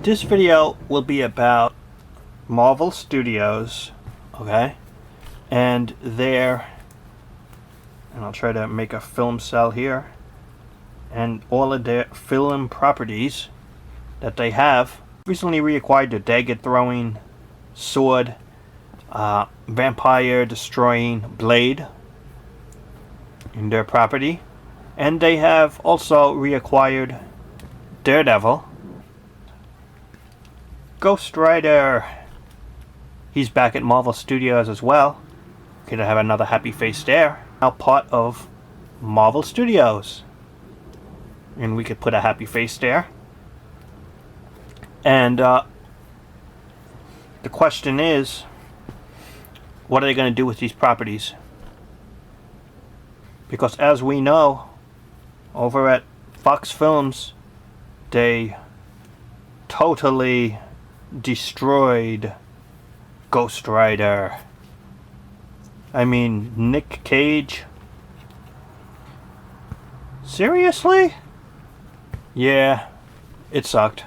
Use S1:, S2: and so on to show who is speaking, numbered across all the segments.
S1: This video will be about Marvel Studios, okay, and I'll try to make a film cell here, and all of their film properties that they have. Recently reacquired the dagger throwing, sword, vampire destroying blade in their property, and they have also reacquired Daredevil. Ghost Rider, he's back at Marvel Studios as well. Gonna have another happy face there. Now part of Marvel Studios, and we could put a happy face there. And the question is, what are they going to do with these properties? Because as we know, over at Fox Films, they totally destroyed Ghost Rider. I mean, Nick Cage? Seriously? Yeah, it sucked.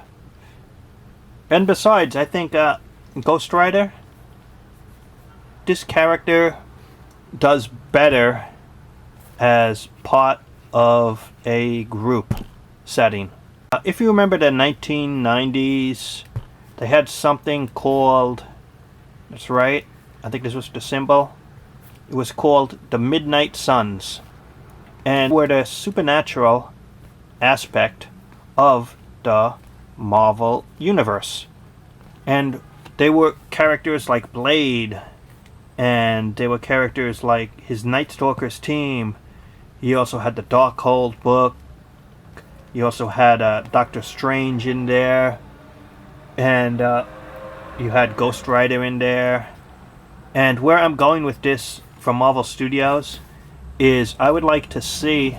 S1: And besides, I think Ghost Rider, this character does better as part of a group setting. If you remember the 1990s, they had something called, that's right, I think this was the symbol, it was called the Midnight Suns, and were the supernatural aspect of the Marvel Universe. And they were characters like Blade, and they were characters like his Night Stalkers team. He also had the Darkhold book. You also had Doctor Strange in there, and you had Ghost Rider in there. And where I'm going with this from Marvel Studios is I would like to see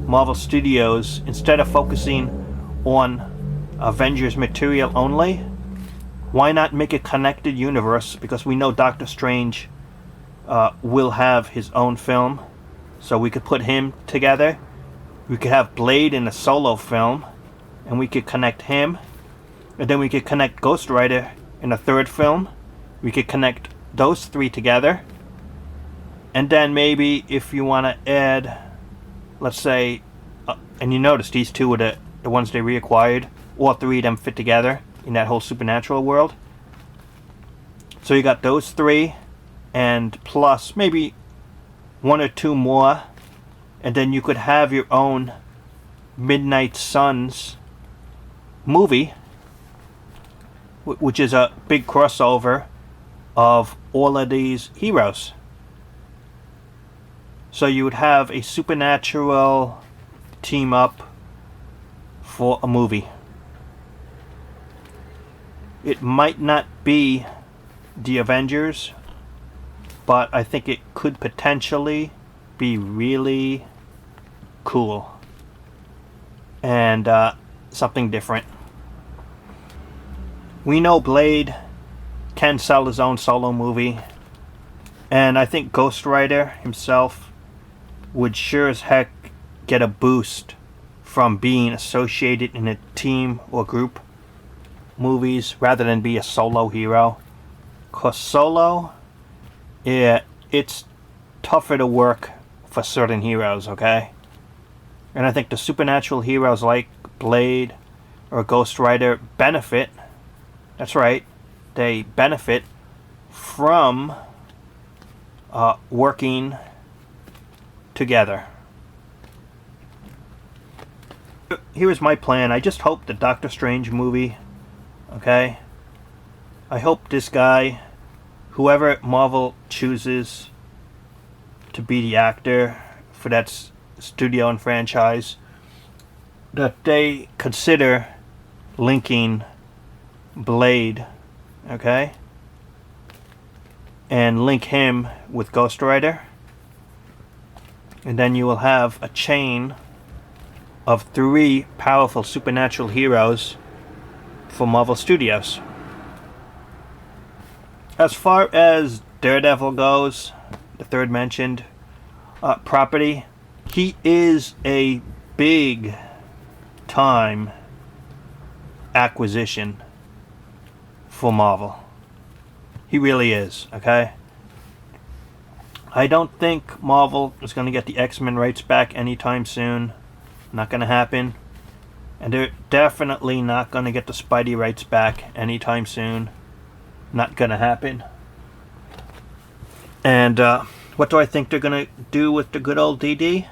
S1: Marvel Studios, instead of focusing on Avengers material only, why not make a connected universe? Because we know Doctor Strange will have his own film, so we could put him together. We could have Blade in a solo film, and we could connect him, and then we could connect Ghost Rider in a third film. We could connect those three together, and then maybe if you want to add, let's say, and you notice these two were the ones they reacquired. All three of them fit together in that whole supernatural world. So you got those three, and plus maybe one or two more, and then you could have your own Midnight Suns movie, which is a big crossover of all of these heroes. So you would have a supernatural team up for a movie. It might not be the Avengers, but I think it could potentially be really cool and something different. We know Blade can sell his own solo movie, and I think Ghost Rider himself would sure as heck get a boost from being associated in a team or group movies rather than be a solo hero. Cause solo, yeah, it's tougher to work for certain heroes, okay? And I think the supernatural heroes like Blade or Ghost Rider benefit, that's right, they benefit from working together. Here's my plan. I just hope the Doctor Strange movie, okay? I hope this guy, whoever Marvel chooses to be the actor for that studio and franchise, that they consider linking Blade, okay? And link him with Ghost Rider. And then you will have a chain of 3 powerful supernatural heroes for Marvel Studios. As far as Daredevil goes, the third mentioned property, he is a big time acquisition for Marvel. He really is, okay? I don't think Marvel is going to get the X-Men rights back anytime soon. Not going to happen. And they're definitely not going to get the Spidey rights back anytime soon. Not going to happen. And what do I think they're going to do with the good old DD?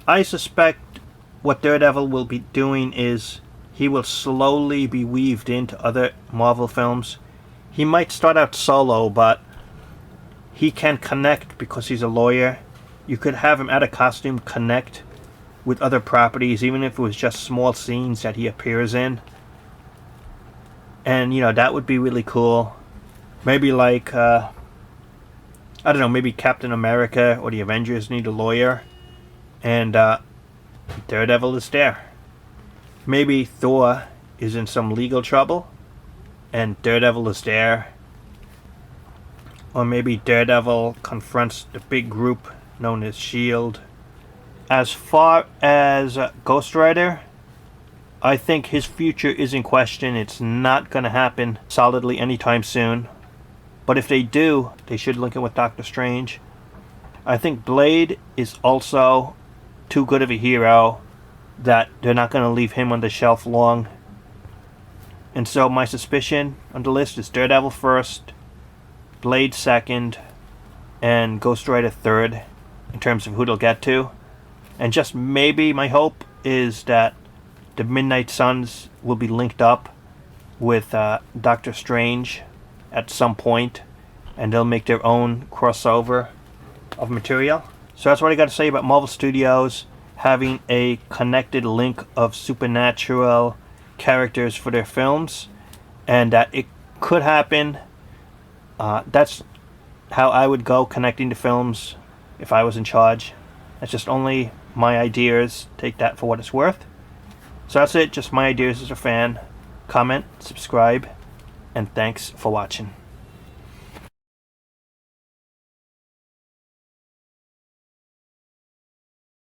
S1: I suspect what Daredevil will be doing is he will slowly be weaved into other Marvel films. He might start out solo, but he can connect because he's a lawyer. You could have him out of costume connect with other properties, even if it was just small scenes that he appears in. And, you know, that would be really cool. Maybe like, I don't know, maybe Captain America or the Avengers need a lawyer. And Daredevil is there. Maybe Thor is in some legal trouble and Daredevil is there. Or maybe Daredevil confronts the big group known as S.H.I.E.L.D. As far as Ghost Rider, I think his future is in question. It's not going to happen solidly anytime soon. But if they do, they should link it with Doctor Strange. I think Blade is also too good of a hero that they're not going to leave him on the shelf long. And so my suspicion on the list is Daredevil first, Blade second, and Ghost Rider third in terms of who they'll get to. And just maybe my hope is that the Midnight Suns will be linked up with Doctor Strange at some point, and they'll make their own crossover of material. So that's what I got to say about Marvel Studios having a connected link of supernatural characters for their films, and that it could happen. That's how I would go connecting the films if I was in charge. That's just only my ideas. Take that for what it's worth. So that's it. Just my ideas as a fan. Comment, subscribe, and thanks for watching.